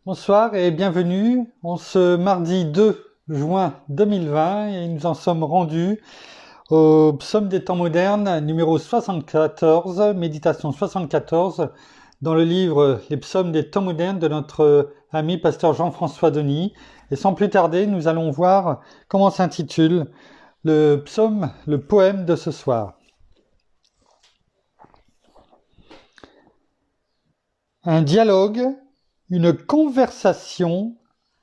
Bonsoir et bienvenue en ce mardi 2 juin 2020 et nous en sommes rendus au psaume des temps modernes numéro 74, méditation 74, dans le livre Les psaumes des temps modernes de notre ami pasteur Jean-François Denis. Et sans plus tarder, nous allons voir comment s'intitule le psaume, le poème de ce soir. Un dialogue, une conversation,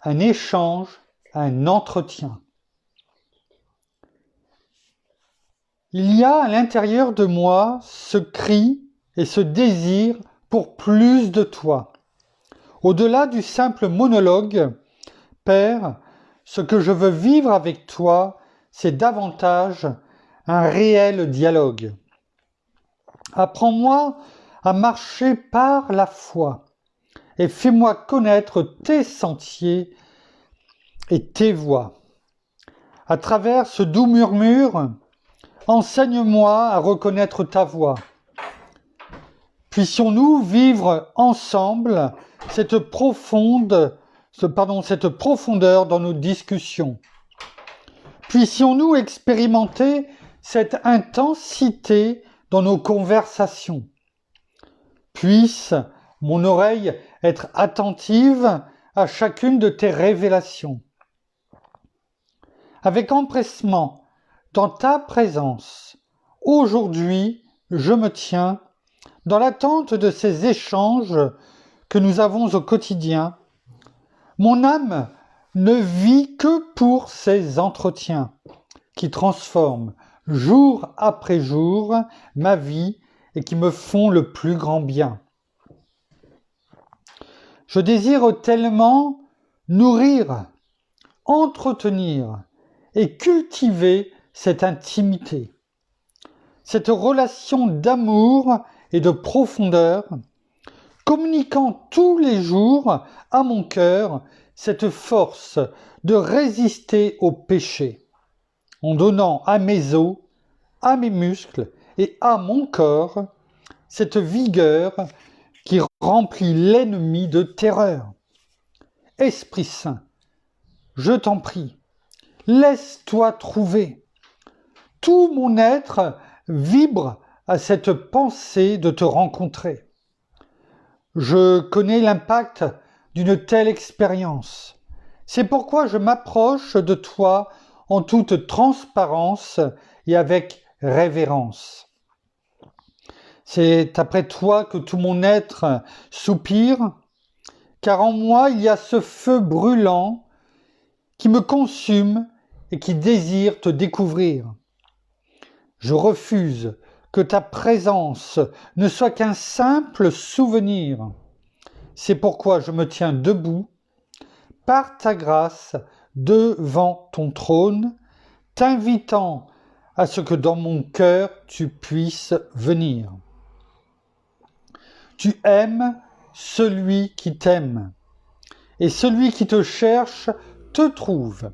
un échange, un entretien. Il y a à l'intérieur de moi ce cri et ce désir pour plus de toi. Au-delà du simple monologue, Père, ce que je veux vivre avec toi, c'est davantage un réel dialogue. Apprends-moi à marcher par la foi et fais-moi connaître tes sentiers et tes voies. À travers ce doux murmure, enseigne-moi à reconnaître ta voix. Puissions-nous vivre ensemble cette profondeur dans nos discussions. Puissions-nous expérimenter cette intensité dans nos conversations. Puisse mon oreille être attentive à chacune de tes révélations. Avec empressement, dans ta présence, aujourd'hui, je me tiens dans l'attente de ces échanges que nous avons au quotidien. Mon âme ne vit que pour ces entretiens qui transforment jour après jour ma vie et qui me font le plus grand bien. Je désire tellement nourrir, entretenir et cultiver cette intimité, cette relation d'amour et de profondeur, communiquant tous les jours à mon cœur cette force de résister au péché, en donnant à mes os, à mes muscles et à mon corps cette vigueur qui remplit l'ennemi de terreur. Esprit Saint, je t'en prie, laisse-toi trouver. Tout mon être vibre à cette pensée de te rencontrer. Je connais l'impact d'une telle expérience. C'est pourquoi je m'approche de toi en toute transparence et avec révérence. C'est après toi que tout mon être soupire, car en moi il y a ce feu brûlant qui me consume et qui désire te découvrir. Je refuse que ta présence ne soit qu'un simple souvenir. C'est pourquoi je me tiens debout, par ta grâce, devant ton trône, t'invitant à ce que dans mon cœur tu puisses venir. Tu aimes celui qui t'aime, et celui qui te cherche te trouve.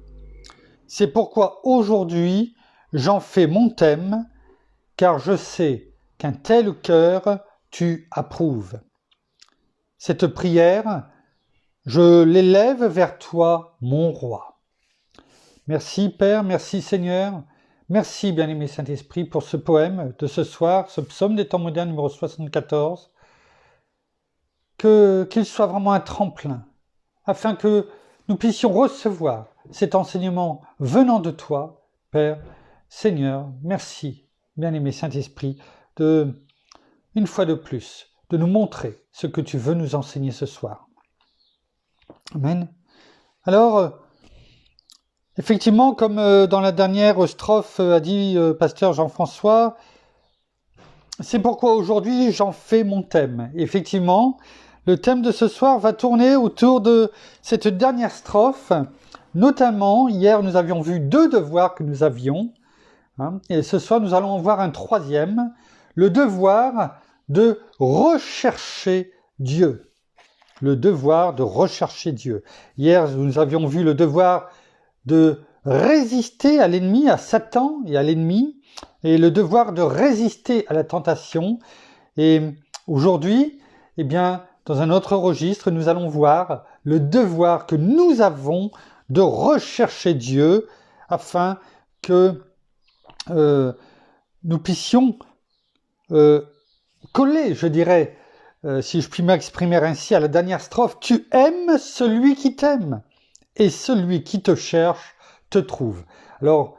C'est pourquoi aujourd'hui j'en fais mon thème, car je sais qu'un tel cœur tu approuves. Cette prière, je l'élève vers toi, mon roi. Merci Père, merci Seigneur, merci bien-aimé Saint-Esprit pour ce poème de ce soir, ce psaume des temps modernes numéro 74, qu'il soit vraiment un tremplin, afin que nous puissions recevoir cet enseignement venant de toi, Père, Seigneur, merci, bien-aimé Saint-Esprit, une fois de plus, de nous montrer ce que tu veux nous enseigner ce soir. Amen. Alors, effectivement, comme dans la dernière strophe a dit pasteur Jean-François, c'est pourquoi aujourd'hui j'en fais mon thème. Effectivement, le thème de ce soir va tourner autour de cette dernière strophe. Notamment, hier nous avions vu 2 devoirs que nous avions, et ce soir nous allons en voir un 3e, le devoir de rechercher Dieu. Le devoir de rechercher Dieu. Hier nous avions vu le devoir de résister à l'ennemi, à Satan et à l'ennemi, et le devoir de résister à la tentation. Et aujourd'hui, eh bien, dans un autre registre, nous allons voir le devoir que nous avons de rechercher Dieu afin que nous puissions coller, je dirais, si je puis m'exprimer ainsi, à la dernière strophe, tu aimes celui qui t'aime et celui qui te cherche te trouve. Alors,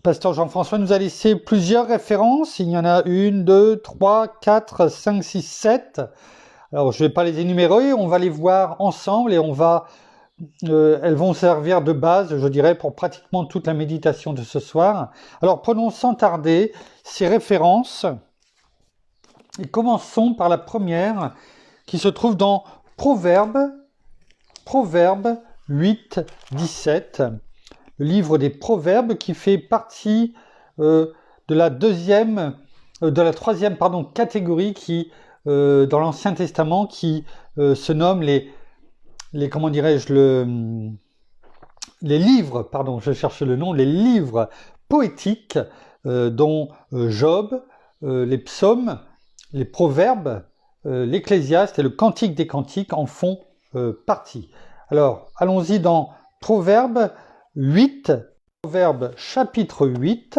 Pasteur Jean-François nous a laissé plusieurs références. Il y en a 1, 2, 3, 4, 5, 6, 7. Alors, je ne vais pas les énumérer, on va les voir ensemble et elles vont servir de base, je dirais, pour pratiquement toute la méditation de ce soir. Alors, prenons sans tarder ces références et commençons par la première qui se trouve dans Proverbes 8, 17. Le livre des Proverbes qui fait partie de la troisième catégorie qui dans l'Ancien Testament qui se nomme les livres, je cherche le nom, les livres poétiques dont Job, les psaumes, les proverbes, l'Ecclésiaste et le Cantique des Cantiques en font partie. Alors, allons-y dans Proverbes 8, Proverbes chapitre 8,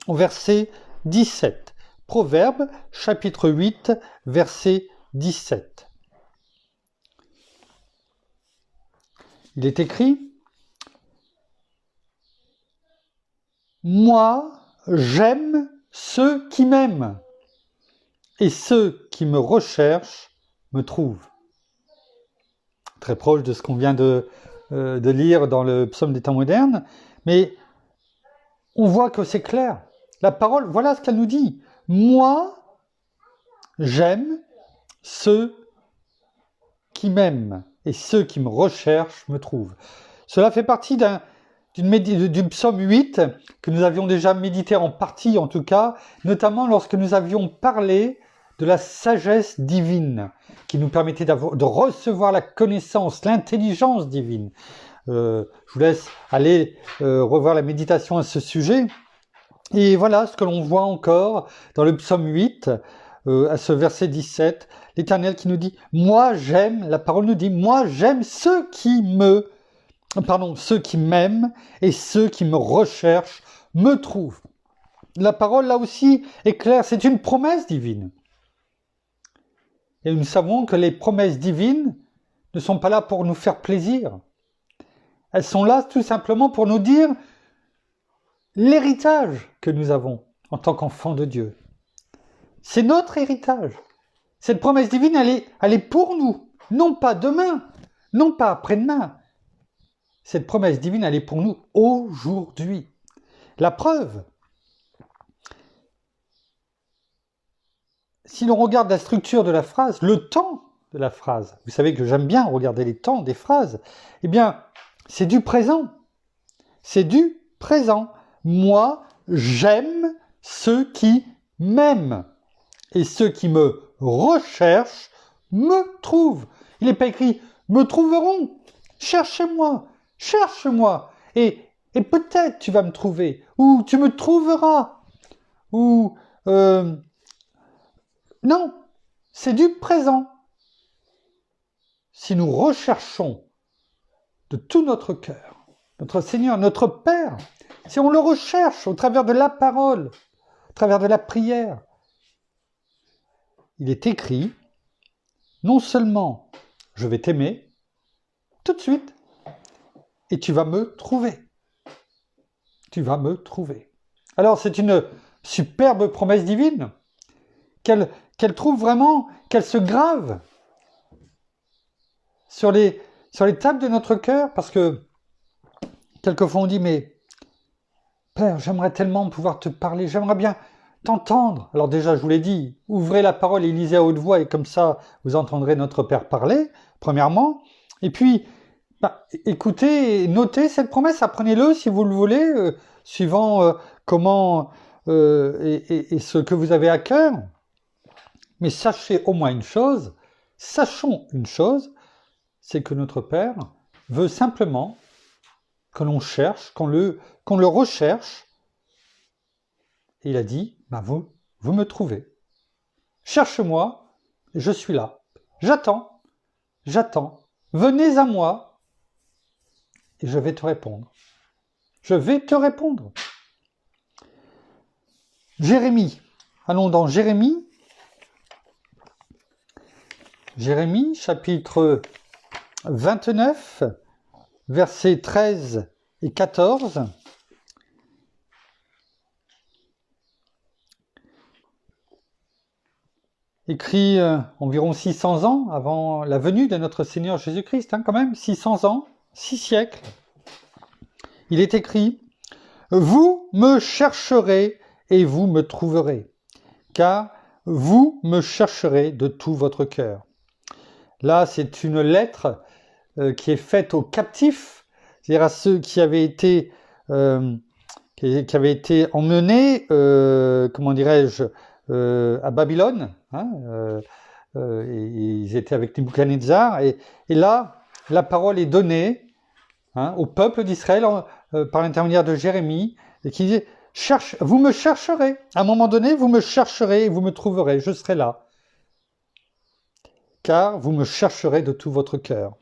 au verset 17. Proverbes chapitre 8, verset 17. Il est écrit « Moi, j'aime ceux qui m'aiment, et ceux qui me recherchent me trouvent. » Très proche de ce qu'on vient de lire dans le psaume des temps modernes, mais on voit que c'est clair. La parole, voilà ce qu'elle nous dit. Moi, j'aime ceux qui m'aiment, et ceux qui me recherchent me trouvent. Cela fait partie du psaume 8 que nous avions déjà médité en partie en tout cas, notamment lorsque nous avions parlé de la sagesse divine qui nous permettait de recevoir la connaissance, l'intelligence divine. Je vous laisse aller revoir la méditation à ce sujet. Et voilà ce que l'on voit encore dans le psaume 8, à ce verset 17, l'Éternel qui nous dit « Moi j'aime », la parole nous dit « Moi j'aime ceux qui m'aiment et ceux qui me recherchent me trouvent. » La parole là aussi est claire, c'est une promesse divine. Et nous savons que les promesses divines ne sont pas là pour nous faire plaisir. Elles sont là tout simplement pour nous dire l'héritage que nous avons en tant qu'enfants de Dieu. C'est notre héritage. Cette promesse divine, elle est pour nous, non pas demain, non pas après-demain. Cette promesse divine, elle est pour nous aujourd'hui. La preuve, si l'on regarde la structure de la phrase, le temps de la phrase, vous savez que j'aime bien regarder les temps des phrases, eh bien, c'est du présent. C'est du présent. Moi, j'aime ceux qui m'aiment. Et ceux qui me recherchent me trouvent. Il n'est pas écrit « me trouveront ». Cherchez-moi, cherche-moi. Et peut-être tu vas me trouver. Ou tu me trouveras. Ou... non, c'est du présent. Si nous recherchons de tout notre cœur, notre Seigneur, notre Père, si on le recherche au travers de la parole, au travers de la prière, il est écrit, non seulement je vais t'aimer tout de suite, et tu vas me trouver. Tu vas me trouver. Alors c'est une superbe promesse divine qu'elle trouve vraiment, qu'elle se grave sur les tables de notre cœur, parce que quelquefois on dit, mais Père, j'aimerais tellement pouvoir te parler, j'aimerais bien t'entendre. Alors déjà, je vous l'ai dit, ouvrez la parole et lisez à haute voix, et comme ça, vous entendrez notre Père parler, premièrement. Et puis, écoutez, notez cette promesse, apprenez-le si vous le voulez, suivant comment et ce que vous avez à cœur. Mais sachez au moins une chose, sachons une chose, c'est que notre Père veut simplement que l'on cherche, qu'on le recherche. Et il a dit, vous me trouvez. cherche-moi, je suis là. J'attends, j'attends. Venez à moi et je vais te répondre. Je vais te répondre. Jérémie. Allons dans Jérémie. Jérémie, chapitre 29, versets 13 et 14. Écrit environ 600 ans avant la venue de notre Seigneur Jésus-Christ, quand même, 600 ans, 6 siècles. Il est écrit « Vous me chercherez et vous me trouverez, car vous me chercherez de tout votre cœur. » Là, c'est une lettre qui est faite aux captifs, c'est-à-dire à ceux qui avaient été emmenés, comment dirais-je, à Babylone. Ils étaient avec Nebuchadnezzar. Et là, la parole est donnée au peuple d'Israël par l'intermédiaire de Jérémie, et qui dit « Vous me chercherez. À un moment donné, vous me chercherez et vous me trouverez. Je serai là. Car vous me chercherez de tout votre cœur.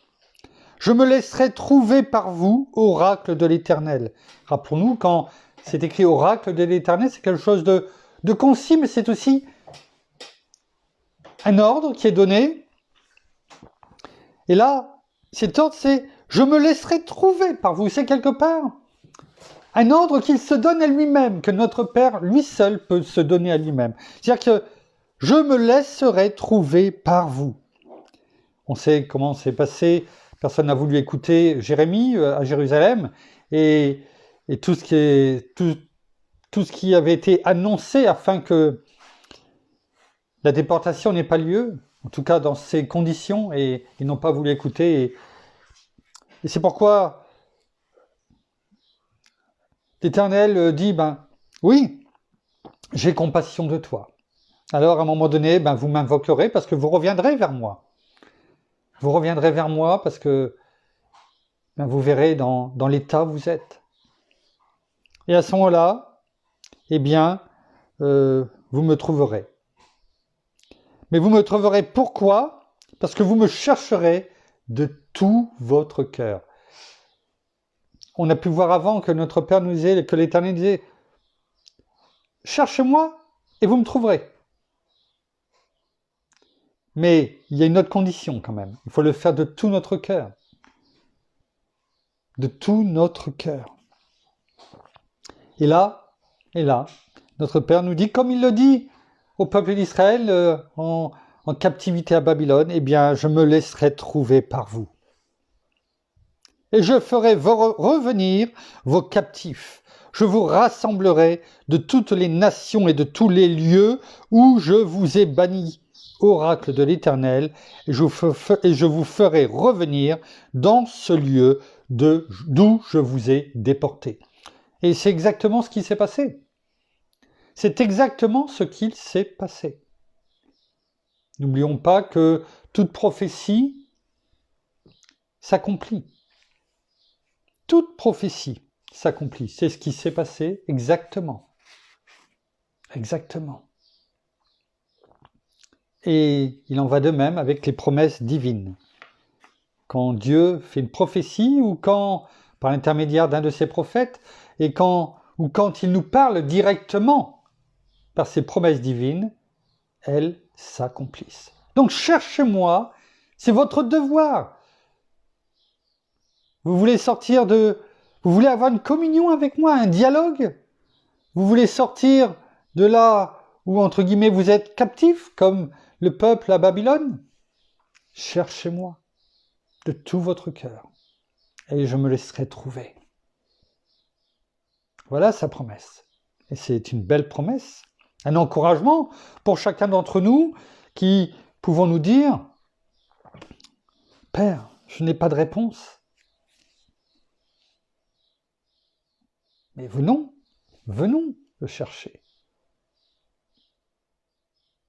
Je me laisserai trouver par vous, oracle de l'Éternel. » Rappelons-nous, quand c'est écrit oracle de l'Éternel, c'est quelque chose de concis, mais c'est aussi un ordre qui est donné. Et là, cet ordre, c'est « je me laisserai trouver par vous ». C'est quelque part un ordre qu'il se donne à lui-même, que notre Père, lui seul, peut se donner à lui-même. C'est-à-dire que je me laisserai trouver par vous. On sait comment c'est passé. Personne n'a voulu écouter Jérémie à Jérusalem. Et tout ce qui avait été annoncé afin que la déportation n'ait pas lieu, en tout cas dans ces conditions, et ils n'ont pas voulu écouter. Et c'est pourquoi l'Éternel dit, oui, j'ai compassion de toi. Alors à un moment donné, vous m'invoquerez parce que vous reviendrez vers moi. Vous reviendrez vers moi parce que vous verrez dans l'état où vous êtes. Et à ce moment-là, vous me trouverez. Mais vous me trouverez pourquoi ? Parce que vous me chercherez de tout votre cœur. On a pu voir avant que notre Père nous disait, que l'Éternel disait, cherchez-moi et vous me trouverez. Mais il y a une autre condition quand même. Il faut le faire de tout notre cœur. De tout notre cœur. Et là, notre Père nous dit, comme il le dit au peuple d'Israël en captivité à Babylone, je me laisserai trouver par vous. Et je ferai revenir vos captifs. Je vous rassemblerai de toutes les nations et de tous les lieux où je vous ai bannis, oracle de l'Éternel, et je vous ferai revenir dans ce lieu d'où je vous ai déportés. Et c'est exactement ce qui s'est passé. C'est exactement ce qu'il s'est passé. N'oublions pas que toute prophétie s'accomplit. Toute prophétie s'accomplit. C'est ce qui s'est passé exactement. Exactement. Et il en va de même avec les promesses divines. Quand Dieu fait une prophétie ou quand, par l'intermédiaire d'un de ses prophètes, ou quand il nous parle directement par ses promesses divines, elles s'accomplissent. Donc cherchez-moi, c'est votre devoir. Vous voulez vous voulez avoir une communion avec moi, un dialogue? Vous voulez sortir de là où, entre guillemets, vous êtes captif, comme le peuple à Babylone? Cherchez-moi de tout votre cœur, et je me laisserai trouver. Voilà sa promesse. Et c'est une belle promesse, un encouragement pour chacun d'entre nous qui pouvons nous dire « Père, je n'ai pas de réponse. » Mais venons le chercher.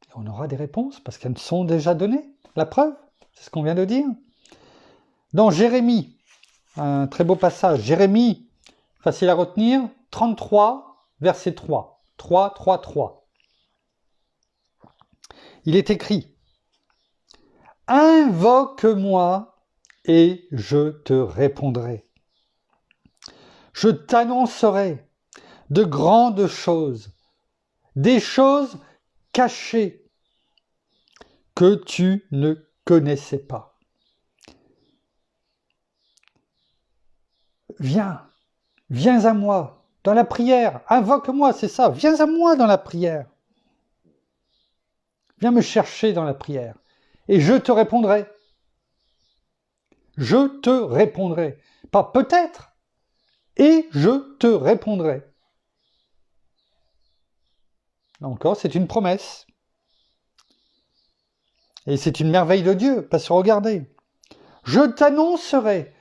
Et on aura des réponses parce qu'elles sont déjà données. La preuve, c'est ce qu'on vient de dire. Dans Jérémie, un très beau passage, Jérémie, facile à retenir, 33, verset 3. 3. Il est écrit, « Invoque-moi et je te répondrai. Je t'annoncerai de grandes choses, des choses cachées que tu ne connaissais pas. » Viens à moi dans la prière, invoque-moi, c'est ça, viens à moi dans la prière. Viens me chercher dans la prière et je te répondrai. Je te répondrai. Pas peut-être, et je te répondrai. Là encore, c'est une promesse. Et c'est une merveille de Dieu, parce que regardez, je t'annoncerai.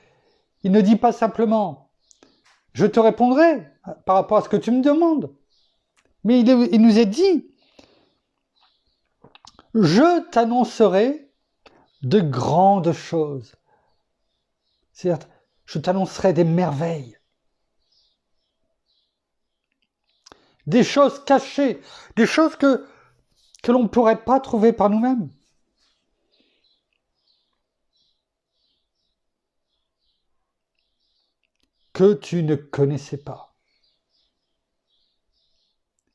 Il ne dit pas simplement, je te répondrai par rapport à ce que tu me demandes. Mais il nous est dit, je t'annoncerai de grandes choses. C'est-à-dire, je t'annoncerai des merveilles. Des choses cachées, des choses que l'on ne pourrait pas trouver par nous-mêmes. Que tu ne connaissais pas.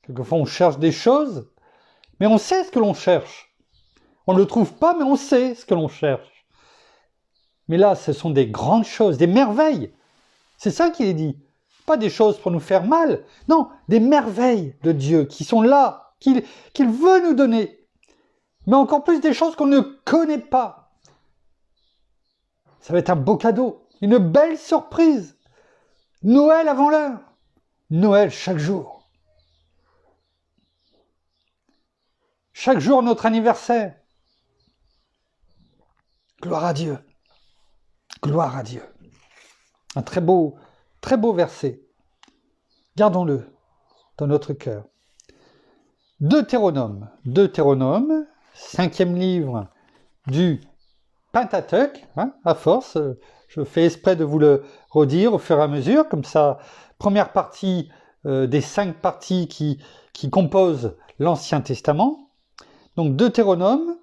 Quelquefois, on cherche des choses, mais on sait ce que l'on cherche. On ne le trouve pas, mais on sait ce que l'on cherche. Mais là, ce sont des grandes choses, des merveilles. C'est ça qu'il est dit. Pas des choses pour nous faire mal. Non, des merveilles de Dieu qui sont là, qu'il veut nous donner. Mais encore plus des choses qu'on ne connaît pas. Ça va être un beau cadeau, une belle surprise. Noël avant l'heure. Noël chaque jour. Chaque jour notre anniversaire. Gloire à Dieu. Gloire à Dieu. Un très beau verset. Gardons-le dans notre cœur. Deutéronome, 5e livre du Pentateuque, à force, je fais exprès de vous le redire au fur et à mesure, comme ça, première partie des 5 parties qui composent l'Ancien Testament. Donc Deutéronome,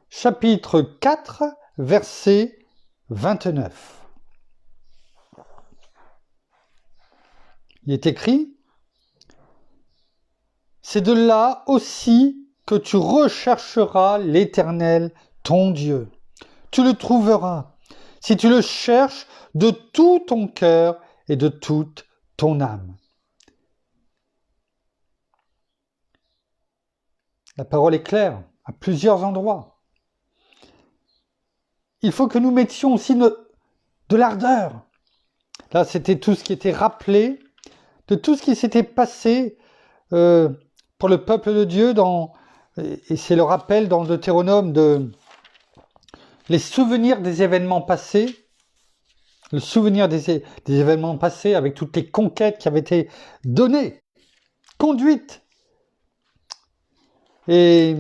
chapitre 4, verset 29. Il est écrit, « C'est de là aussi que tu rechercheras l'Éternel, ton Dieu. Tu le trouveras si tu le cherches de tout ton cœur et de toute ton âme. » La parole est claire à plusieurs endroits. Il faut que nous mettions aussi de l'ardeur. Là, c'était tout ce qui était rappelé, de tout ce qui s'était passé pour le peuple de Dieu, et c'est le rappel dans Deutéronome de les souvenirs des événements passés, le souvenir des événements passés avec toutes les conquêtes qui avaient été données, conduites. Et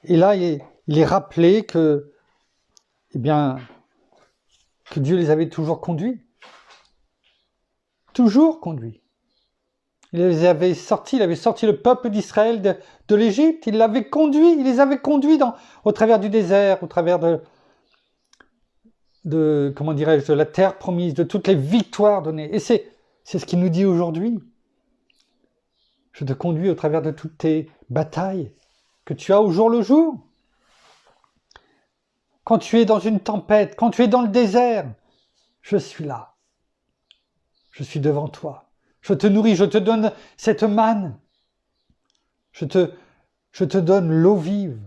là, il est rappelé que Dieu les avait toujours conduits. Toujours conduits. Il avait sorti le peuple d'Israël de l'Égypte, il les avait conduits au travers du désert, au travers de la terre promise, de toutes les victoires données. Et c'est ce qu'il nous dit aujourd'hui. Je te conduis au travers de toutes tes batailles que tu as au jour le jour. Quand tu es dans une tempête, quand tu es dans le désert, je suis là. Je suis devant toi. Je te nourris, je te donne cette manne. Je te donne l'eau vive.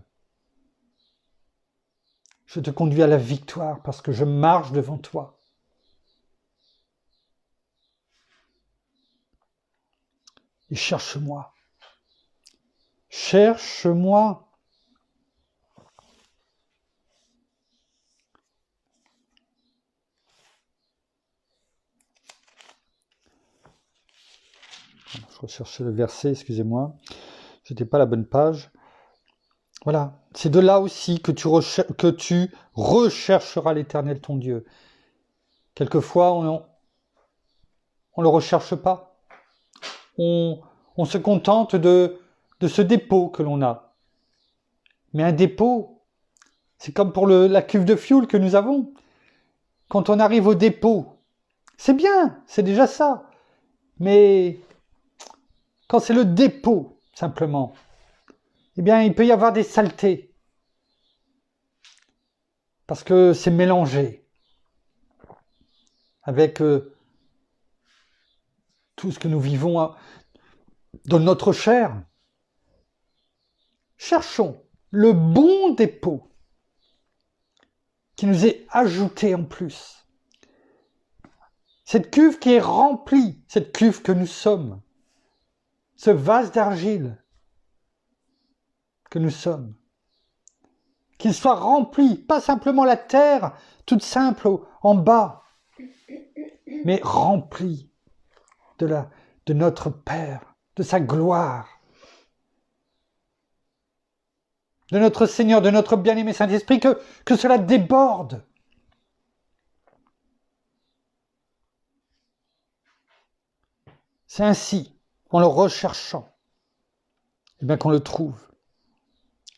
Je te conduis à la victoire parce que je marche devant toi. Et cherche-moi. Cherche-moi. Je recherchais le verset, excusez-moi. Je n'étais pas à la bonne page. Voilà, c'est de là aussi que tu rechercheras l'Éternel ton Dieu. Quelquefois, on ne le recherche pas. On se contente de ce dépôt que l'on a. Mais un dépôt, c'est comme pour la cuve de fioul que nous avons. Quand on arrive au dépôt, c'est bien, c'est déjà ça. Mais quand c'est le dépôt, simplement, eh bien, il peut y avoir des saletés. Parce que c'est mélangé avec tout ce que nous vivons dans notre chair. Cherchons le bon dépôt qui nous est ajouté en plus. Cette cuve qui est remplie, cette cuve que nous sommes, ce vase d'argile que nous sommes, qu'il soit rempli, pas simplement la terre toute simple en bas, mais rempli de notre Père, de sa gloire, de notre Seigneur, de notre bien-aimé Saint-Esprit, que cela déborde. C'est ainsi, en le recherchant, eh bien qu'on le trouve.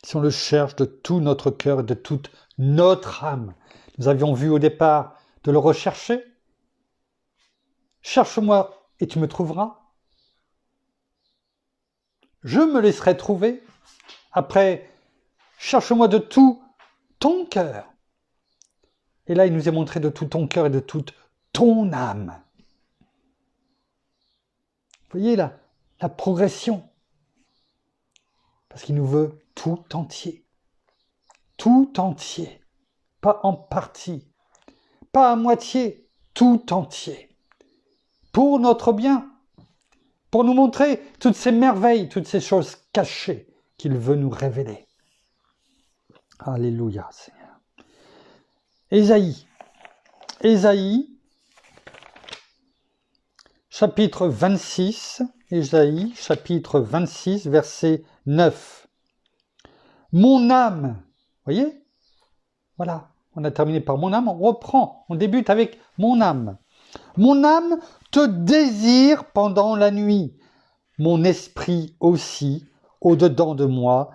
Si on le cherche de tout notre cœur et de toute notre âme. Nous avions vu au départ de le rechercher. Cherche-moi et tu me trouveras. Je me laisserai trouver. Après, cherche-moi de tout ton cœur. Et là, il nous est montré de tout ton cœur et de toute ton âme. Vous voyez la progression. Parce qu'il nous veut tout entier. Tout entier. Pas en partie. Pas à moitié. Tout entier. Pour notre bien. Pour nous montrer toutes ces merveilles, toutes ces choses cachées qu'il veut nous révéler. Alléluia, Seigneur. Ésaïe, chapitre 26, Ésaïe, chapitre 26, verset 9. Mon âme, voyez? Voilà, on a terminé par mon âme, on reprend, on débute avec mon âme. Mon âme te désire pendant la nuit. Mon esprit aussi, au-dedans de moi,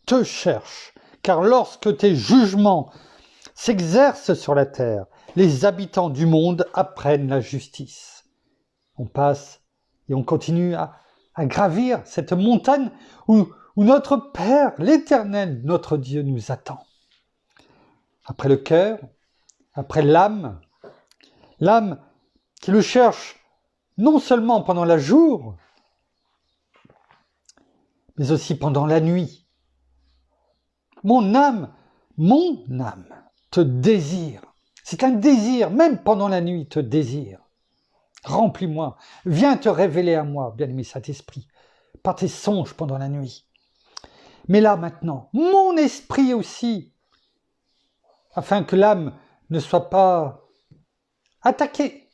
te cherche. Car lorsque tes jugements s'exercent sur la terre, les habitants du monde apprennent la justice. On passe et on continue à gravir cette montagne où notre Père, l'Éternel, notre Dieu, nous attend. Après le cœur, après l'âme qui le cherche non seulement pendant le jour, mais aussi pendant la nuit. Mon âme te désire. C'est un désir, même pendant la nuit, te désire. Remplis-moi, viens te révéler à moi, bien-aimé Saint-Esprit, par tes songes pendant la nuit. Mais là maintenant, mon esprit aussi, afin que l'âme ne soit pas attaquée,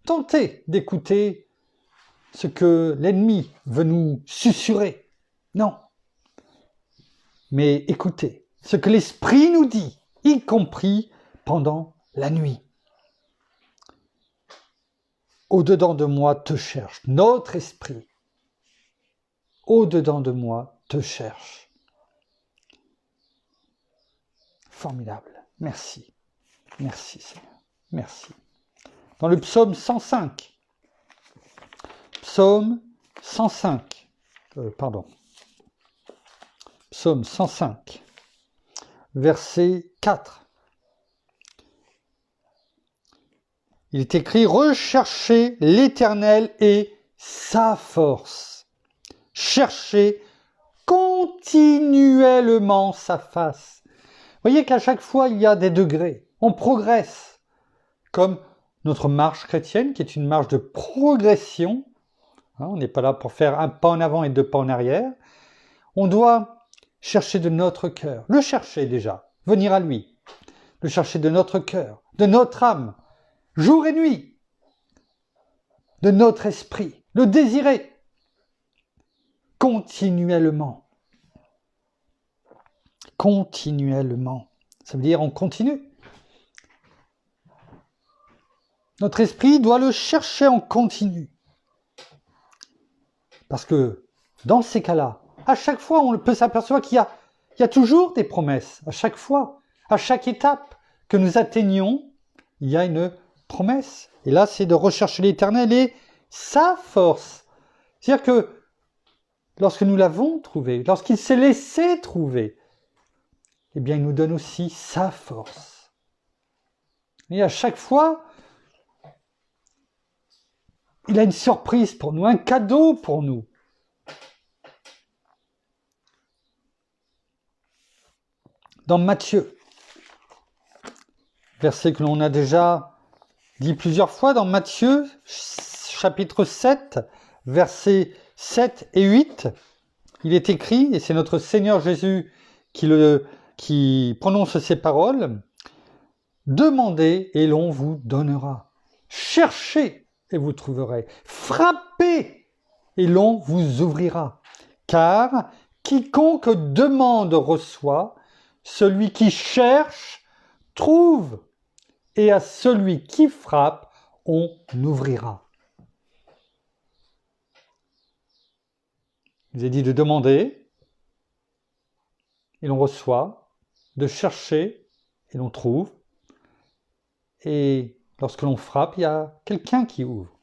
tentée d'écouter ce que l'ennemi veut nous susurrer. Non. Mais écoutez ce que l'Esprit nous dit, y compris pendant la nuit. Au-dedans de moi te cherche, notre esprit. Au-dedans de moi te cherche. Formidable. Merci. Merci Seigneur. Merci. Dans le psaume 105. Psaume 105. Psaume 105. Verset 4. Il est écrit « Recherchez l'Éternel et sa force. Cherchez continuellement sa face. » Vous voyez qu'à chaque fois, il y a des degrés. On progresse. Comme notre marche chrétienne, qui est une marche de progression. On n'est pas là pour faire un pas en avant et deux pas en arrière. On doit chercher de notre cœur. Le chercher déjà. Venir à lui. Le chercher de notre cœur, de notre âme. Jour et nuit, de notre esprit, le désirer continuellement. Continuellement. Ça veut dire on continue. Notre esprit doit le chercher en continu. Parce que dans ces cas-là, à chaque fois, on peut s'apercevoir qu'il y a toujours des promesses. À chaque fois, à chaque étape que nous atteignons, il y a une promesse. Et là, c'est de rechercher l'Éternel et sa force. C'est-à-dire que lorsque nous l'avons trouvé, lorsqu'il s'est laissé trouver, eh bien, il nous donne aussi sa force. Et à chaque fois, il a une surprise pour nous, un cadeau pour nous. Dans Matthieu, verset que l'on a déjà dit plusieurs fois, dans Matthieu, chapitre 7, versets 7 et 8, il est écrit, et c'est notre Seigneur Jésus qui prononce ces paroles, « Demandez et l'on vous donnera. Cherchez et vous trouverez. Frappez et l'on vous ouvrira. Car quiconque demande reçoit, celui qui cherche trouve, et à celui qui frappe, on ouvrira. » Il vous a dit de demander, et l'on reçoit, de chercher, et l'on trouve, et lorsque l'on frappe, il y a quelqu'un qui ouvre.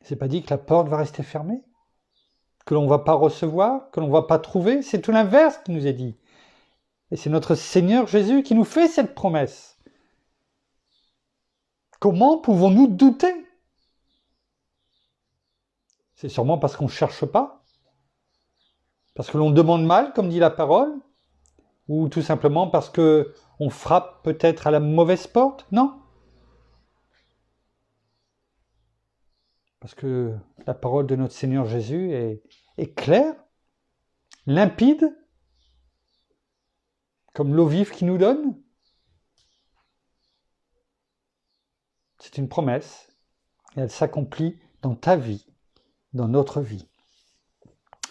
C'est pas dit que la porte va rester fermée, que l'on ne va pas recevoir, que l'on ne va pas trouver, c'est tout l'inverse qui nous est dit. Et c'est notre Seigneur Jésus qui nous fait cette promesse. Comment pouvons-nous douter? C'est sûrement parce qu'on ne cherche pas, parce que l'on demande mal, comme dit la parole, ou tout simplement parce qu'on frappe peut-être à la mauvaise porte? Non. Parce que la parole de notre Seigneur Jésus est claire, limpide, comme l'eau vive qu'il nous donne. C'est une promesse, et elle s'accomplit dans ta vie, dans notre vie.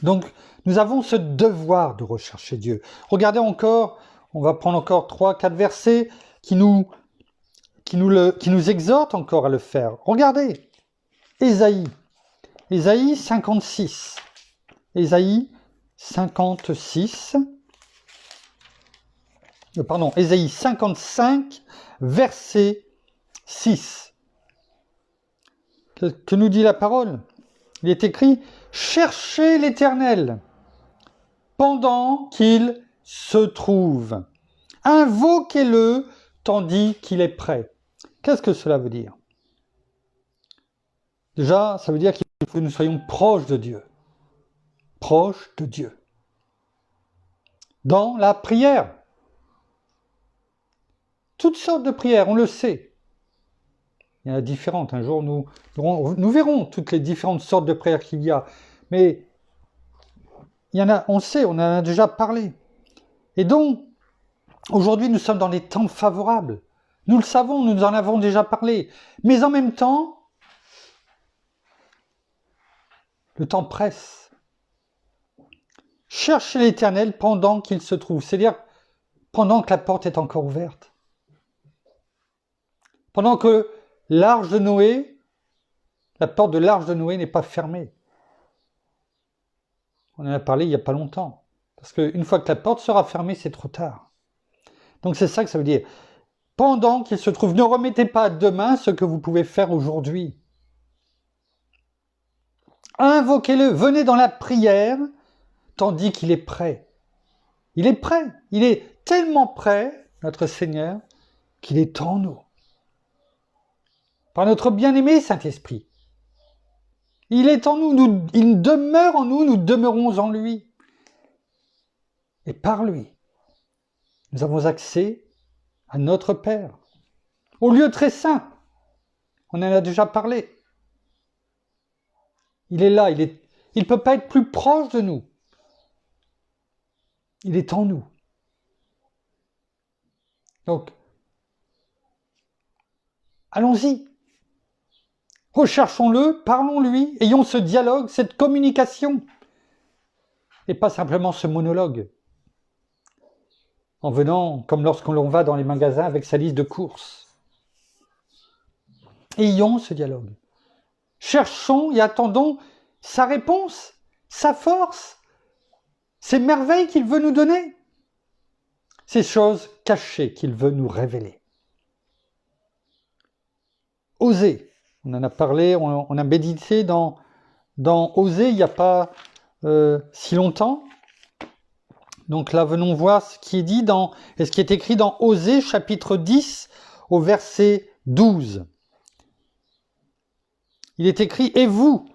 Donc, nous avons ce devoir de rechercher Dieu. Regardez encore, on va prendre encore 3-4 versets qui nous exhortent encore à le faire. Regardez, Ésaïe 56. Ésaïe 56. Ésaïe 55, verset 6. Que nous dit la parole? Il est écrit « Cherchez l'Éternel pendant qu'il se trouve. Invoquez-le tandis qu'il est prêt. » Qu'est-ce que cela veut dire? Déjà, ça veut dire qu'il faut que nous soyons proches de Dieu. Proches de Dieu. Dans la prière. Toutes sortes de prières, on le sait. Il y en a différentes. Un jour, nous verrons toutes les différentes sortes de prières qu'il y a. Mais il y en a, on sait, on en a déjà parlé. Et donc, aujourd'hui, nous sommes dans des temps favorables. Nous le savons, nous en avons déjà parlé. Mais en même temps, le temps presse. Cherchez l'Éternel pendant qu'il se trouve. C'est-à-dire, pendant que la porte est encore ouverte. Pendant que l'arche de Noé, la porte de l'arche de Noé n'est pas fermée. On en a parlé il n'y a pas longtemps. Parce qu'une fois que la porte sera fermée, c'est trop tard. Donc c'est ça que ça veut dire. Pendant qu'il se trouve, ne remettez pas à demain ce que vous pouvez faire aujourd'hui. Invoquez-le, venez dans la prière, tandis qu'il est prêt. Il est prêt. Il est tellement prêt, notre Seigneur, qu'il est en nous. Par notre bien-aimé Saint-Esprit. Il est en nous, il demeure en nous, nous demeurons en lui. Et par lui, nous avons accès à notre Père, au lieu très saint. On en a déjà parlé. Il est là, il ne peut pas être plus proche de nous. Il est en nous. Donc, allons-y. Recherchons-le, parlons-lui, ayons ce dialogue, cette communication. Et pas simplement ce monologue. En venant, comme lorsqu'on va dans les magasins avec sa liste de courses. Ayons ce dialogue. Cherchons et attendons sa réponse. sa force, ces merveilles qu'il veut nous donner, ces choses cachées qu'il veut nous révéler. Oser, on en a parlé, on a médité dans Oser il n'y a pas si longtemps. Donc là, venons voir ce qui est dit et ce qui est écrit dans Osée, chapitre 10, au verset 12. Il est écrit « Et vous,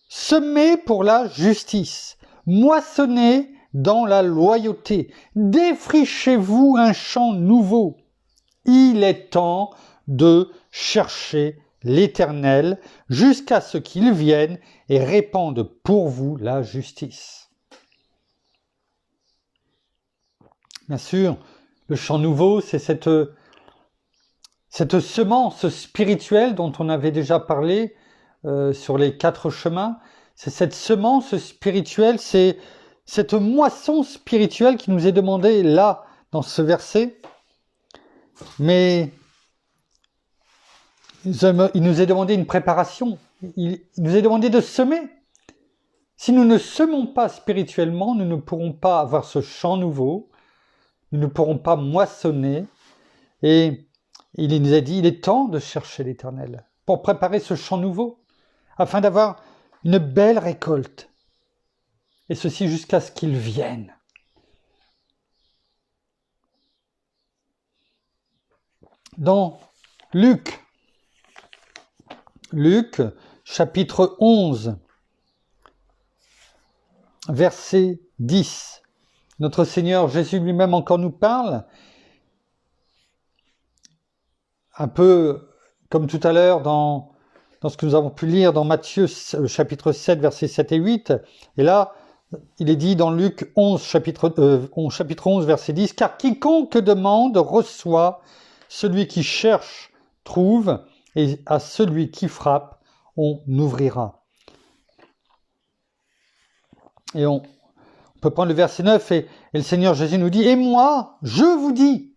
semez pour la justice, moissonnez dans la loyauté, défrichez-vous un champ nouveau. Il est temps de chercher l'Éternel jusqu'à ce qu'il vienne et répande pour vous la justice. » Bien sûr, le champ nouveau, c'est cette semence spirituelle dont on avait déjà parlé sur les 4 chemins. C'est cette semence spirituelle, c'est cette moisson spirituelle qui nous est demandée là, dans ce verset. Mais il nous est demandé une préparation. Il nous est demandé de semer. Si nous ne semons pas spirituellement, nous ne pourrons pas avoir ce champ nouveau. Nous ne pourrons pas moissonner. Et il nous a dit, il est temps de chercher l'Éternel pour préparer ce champ nouveau, afin d'avoir une belle récolte. Et ceci jusqu'à ce qu'il vienne. Dans Luc, chapitre 11, verset 10, notre Seigneur Jésus lui-même encore nous parle, un peu comme tout à l'heure dans ce que nous avons pu lire dans Matthieu chapitre 7, versets 7 et 8. Et là, il est dit dans Luc 11, chapitre 11, verset 10, « Car quiconque demande reçoit, celui qui cherche trouve, et à celui qui frappe, on ouvrira. » Et on peut prendre le verset 9, et le Seigneur Jésus nous dit, « Et moi, je vous dis,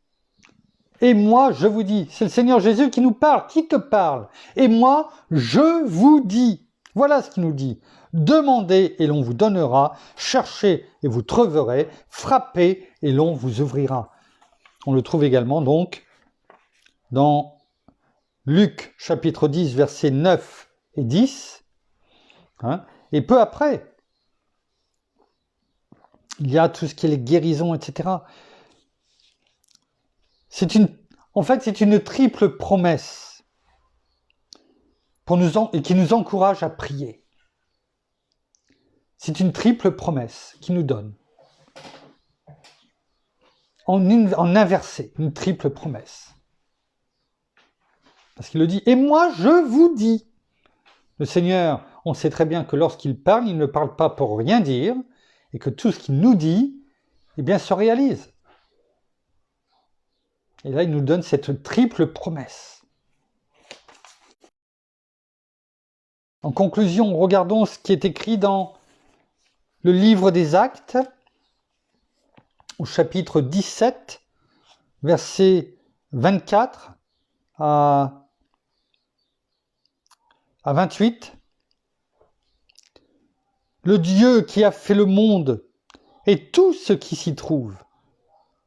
et moi, je vous dis. » C'est le Seigneur Jésus qui nous parle, qui te parle. « Et moi, je vous dis. » Voilà ce qu'il nous dit. « Demandez et l'on vous donnera, cherchez et vous trouverez, frappez et l'on vous ouvrira. » On le trouve également donc dans Luc chapitre 10, versets 9 et 10. Et peu après, il y a tout ce qui est les guérisons, etc. En fait, c'est une triple promesse et qui nous encourage à prier. C'est une triple promesse qui nous donne. En inversé, une triple promesse. Parce qu'il le dit, « Et moi, je vous dis. » Le Seigneur, on sait très bien que lorsqu'il parle, il ne parle pas pour rien dire, et que tout ce qu'il nous dit, eh bien, se réalise. Et là, il nous donne cette triple promesse. En conclusion, regardons ce qui est écrit dans le livre des Actes, au chapitre 17, versets 24 à 28. « Le Dieu qui a fait le monde et tout ce qui s'y trouve,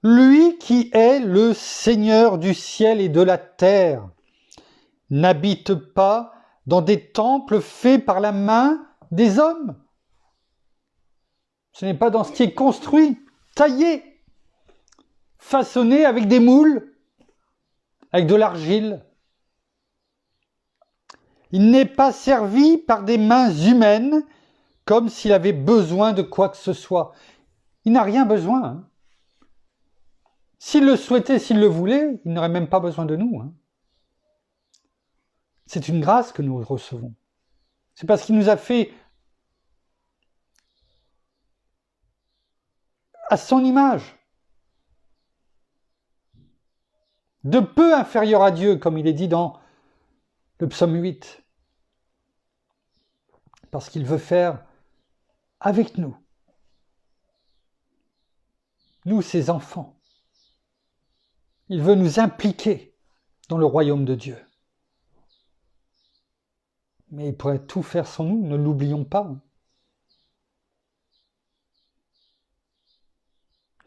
lui qui est le Seigneur du ciel et de la terre, n'habite pas dans des temples faits par la main des hommes. » Ce n'est pas dans ce qui est construit, taillé, façonné avec des moules, avec de l'argile. Il n'est pas servi par des mains humaines comme s'il avait besoin de quoi que ce soit. Il n'a rien besoin. S'il le souhaitait, s'il le voulait, il n'aurait même pas besoin de nous. C'est une grâce que nous recevons. C'est parce qu'il nous a fait à son image. De peu inférieur à Dieu, comme il est dit dans le psaume 8. Parce qu'il veut faire avec nous, ses enfants. Il veut nous impliquer dans le royaume de Dieu. Mais il pourrait tout faire sans nous, ne l'oublions pas.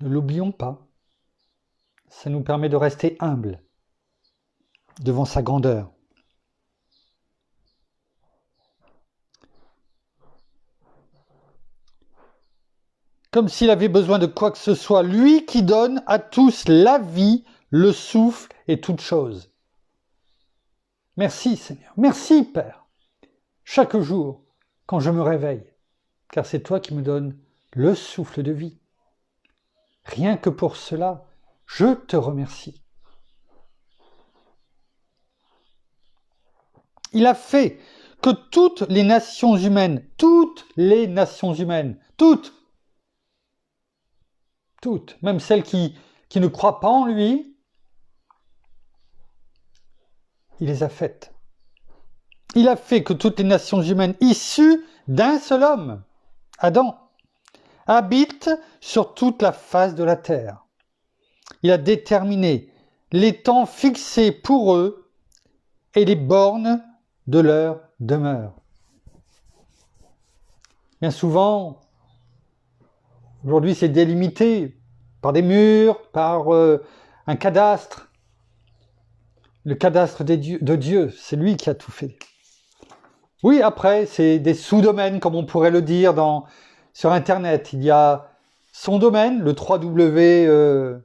Ne l'oublions pas. Ça nous permet de rester humbles devant sa grandeur. Comme s'il avait besoin de quoi que ce soit, lui qui donne à tous la vie, le souffle et toute chose. Merci Seigneur, merci Père, chaque jour quand je me réveille, car c'est toi qui me donnes le souffle de vie. Rien que pour cela, je te remercie. Il a fait que toutes les nations humaines, toutes, même celles qui ne croient pas en lui, il les a faites. Il a fait que toutes les nations humaines issues d'un seul homme, Adam, habitent sur toute la face de la terre. Il a déterminé les temps fixés pour eux et les bornes de leur demeure. Bien souvent, aujourd'hui, c'est délimité par des murs, par un cadastre. Le cadastre de Dieu, c'est lui qui a tout fait. Oui, après, c'est des sous-domaines, comme on pourrait le dire sur Internet. Il y a son domaine, le 3W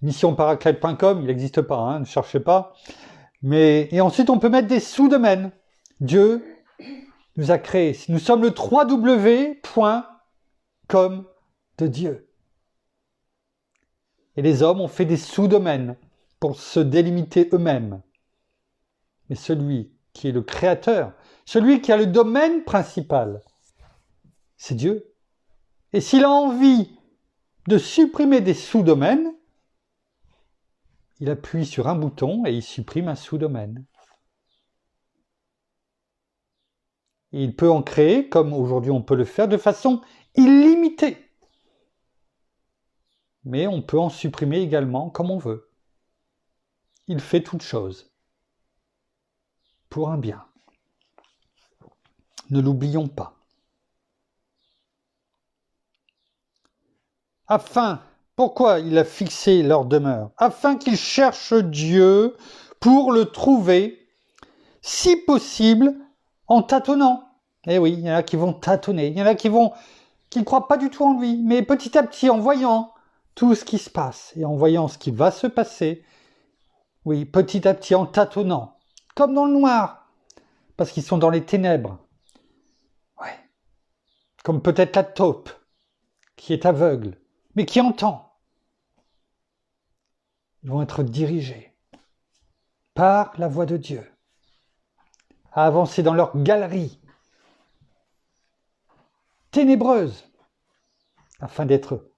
missionparaclète.com, il n'existe pas, hein, ne cherchez pas. Et ensuite, on peut mettre des sous-domaines. Dieu nous a créés. Nous sommes le 3W.com de Dieu. Et les hommes ont fait des sous-domaines pour se délimiter eux-mêmes. Mais celui qui est le créateur, celui qui a le domaine principal, c'est Dieu. Et s'il a envie de supprimer des sous-domaines, il appuie sur un bouton et il supprime un sous-domaine. Et il peut en créer, comme aujourd'hui on peut le faire, de façon illimitée. Mais on peut en supprimer également comme on veut. Il fait toutes choses pour un bien. Ne l'oublions pas. Pourquoi il a fixé leur demeure? Afin qu'ils cherchent Dieu pour le trouver, si possible, en tâtonnant. Eh oui, il y en a qui vont tâtonner, il y en a qui ne croient pas du tout en lui, mais petit à petit, en voyant tout ce qui se passe et en voyant ce qui va se passer, oui, petit à petit, en tâtonnant, comme dans le noir, parce qu'ils sont dans les ténèbres. Ouais. Comme peut-être la taupe, qui est aveugle, mais qui entend. Ils vont être dirigés par la voix de Dieu, à avancer dans leur galerie ténébreuse, afin d'être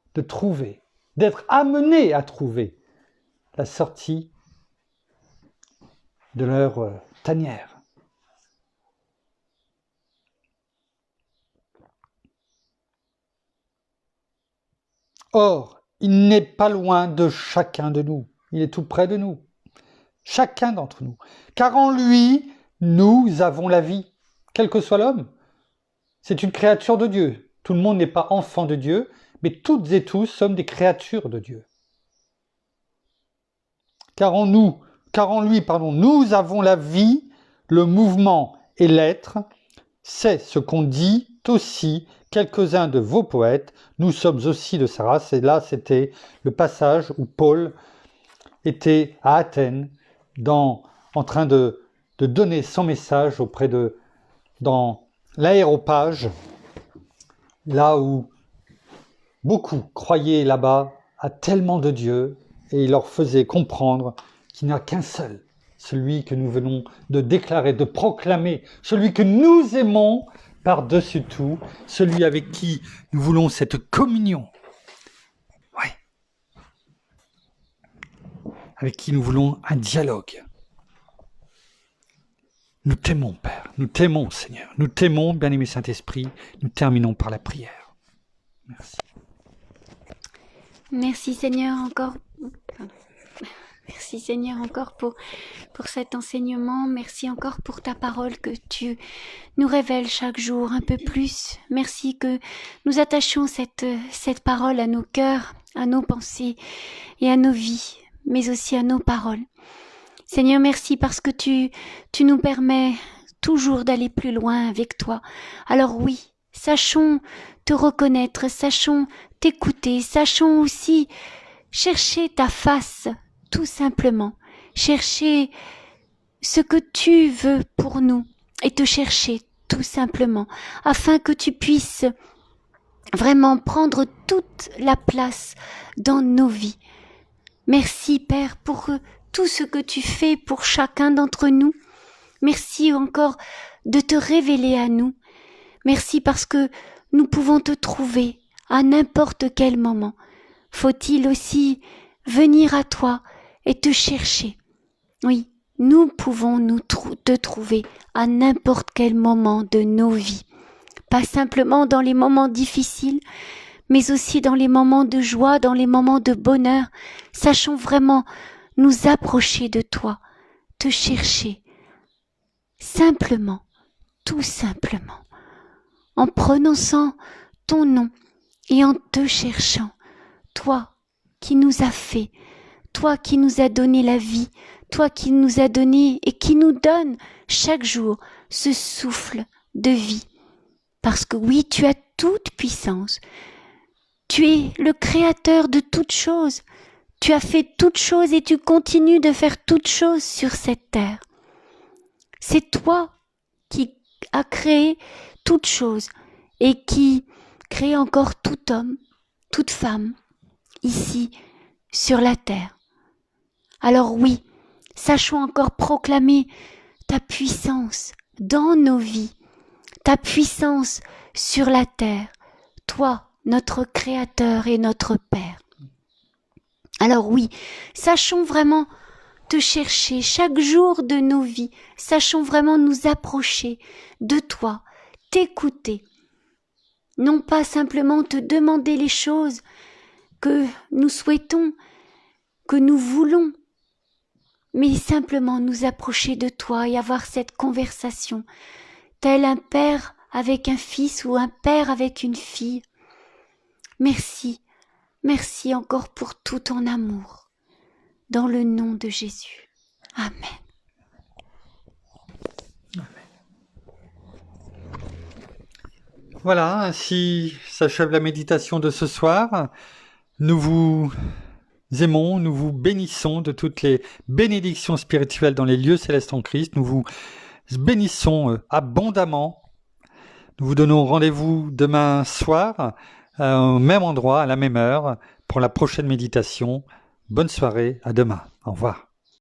amenés à trouver la sortie de leur tanière. Or, il n'est pas loin de chacun de nous. Il est tout près de nous. Chacun d'entre nous. Car en lui, nous avons la vie. Quel que soit l'homme. C'est une créature de Dieu. Tout le monde n'est pas enfant de Dieu, mais toutes et tous sommes des créatures de Dieu. Car en lui, nous avons la vie, le mouvement et l'être. C'est ce qu'ont dit aussi quelques-uns de vos poètes. Nous sommes aussi de sa race. Et là, c'était le passage où Paul était à Athènes, en train de donner son message dans l'aéropage, là où beaucoup croyaient là-bas à tellement de Dieu, et il leur faisait comprendre qu'il n'y a qu'un seul, celui que nous venons de déclarer, de proclamer, celui que nous aimons par-dessus tout, celui avec qui nous voulons cette communion. Ouais. Avec qui nous voulons un dialogue. Nous t'aimons, Père, nous t'aimons, Seigneur, nous t'aimons, bien-aimé Saint-Esprit. Nous terminons par la prière. Merci. Merci Seigneur encore. Merci Seigneur encore pour cet enseignement. Merci encore pour ta parole que tu nous révèles chaque jour un peu plus. Merci que nous attachions cette parole à nos cœurs à nos pensées et à nos vies, mais aussi à nos paroles. Seigneur, merci parce que tu nous permets toujours d'aller plus loin avec toi. Alors oui, sachons te reconnaître, sachons t'écouter, sachons aussi chercher ta face, tout simplement. Chercher ce que tu veux pour nous et te chercher tout simplement, afin que tu puisses vraiment prendre toute la place dans nos vies. Merci Père pour tout ce que tu fais pour chacun d'entre nous. Merci encore de te révéler à nous. Merci parce que nous pouvons te trouver à n'importe quel moment. Faut-il aussi venir à toi et te chercher? Oui, nous pouvons te trouver à n'importe quel moment de nos vies. Pas simplement dans les moments difficiles, mais aussi dans les moments de joie, dans les moments de bonheur. Sachons vraiment nous approcher de toi, te chercher, simplement, tout simplement, en prononçant ton nom et en te cherchant, toi qui nous as fait, toi qui nous as donné la vie, toi qui nous as donné et qui nous donne chaque jour ce souffle de vie. Parce que oui, tu as toute puissance. Tu es le créateur de toutes choses. Tu as fait toutes choses et tu continues de faire toutes choses sur cette terre. C'est toi qui as créé toutes choses et qui crée encore tout homme, toute femme, ici, sur la terre. Alors oui, sachons encore proclamer ta puissance dans nos vies, ta puissance sur la terre, toi, notre Créateur et notre Père. Alors oui, sachons vraiment te chercher chaque jour de nos vies, sachons vraiment nous approcher de toi, t'écouter, non pas simplement te demander les choses que nous souhaitons, que nous voulons, mais simplement nous approcher de toi et avoir cette conversation, tel un père avec un fils ou un père avec une fille. Merci, merci encore pour tout ton amour, dans le nom de Jésus. Amen. Voilà, ainsi s'achève la méditation de ce soir. Nous vous aimons, nous vous bénissons de toutes les bénédictions spirituelles dans les lieux célestes en Christ. Nous vous bénissons abondamment. Nous vous donnons rendez-vous demain soir, au même endroit, à la même heure, pour la prochaine méditation. Bonne soirée, à demain. Au revoir.